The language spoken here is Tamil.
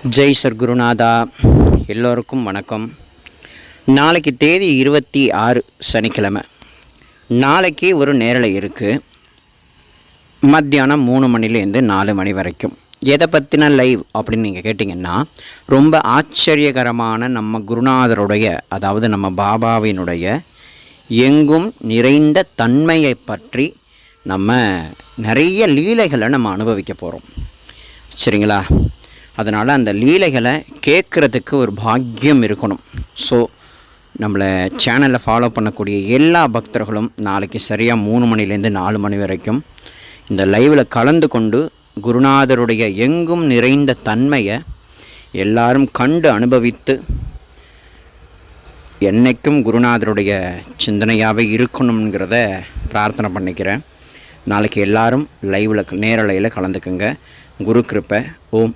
ஜெய் சர்க்குருநாதா. எல்லோருக்கும் வணக்கம். நாளைக்கு தேதி 26 சனிக்கிழமை. நாளைக்கு ஒரு நேரலை இருக்குது, மத்தியானம் 3 மணிலேருந்து 4 மணி வரைக்கும். எதை பற்றின லைவ் அப்படின்னு நீங்கள் கேட்டிங்கன்னா, ரொம்ப ஆச்சரியகரமான நம்ம குருநாதருடைய, அதாவது நம்ம பாபாவினுடைய எங்கும் நிறைந்த தன்மையை பற்றி நம்ம நிறைய லீலைகளை நம்ம அனுபவிக்க போகிறோம். சரிங்களா? அதனால் அந்த லீலைகளை கேட்குறதுக்கு ஒரு பாக்கியம் இருக்கணும். ஸோ நம்மளை சேனலை ஃபாலோ பண்ணக்கூடிய எல்லா பக்தர்களும் நாளைக்கு சரியாக 3 மணிலேருந்து 4 மணி வரைக்கும் இந்த லைவில் கலந்து கொண்டு குருநாதருடைய எங்கும் நிறைந்த தன்மையை எல்லாரும் கண்டு அனுபவித்து என்றைக்கும் குருநாதருடைய சிந்தனையாகவே இருக்கணுங்கிறத பிரார்த்தனை பண்ணிக்கிறேன். நாளைக்கு எல்லாரும் லைவில் நேரலையில் கலந்துக்குங்க. குரு கிருபை. ஓம்.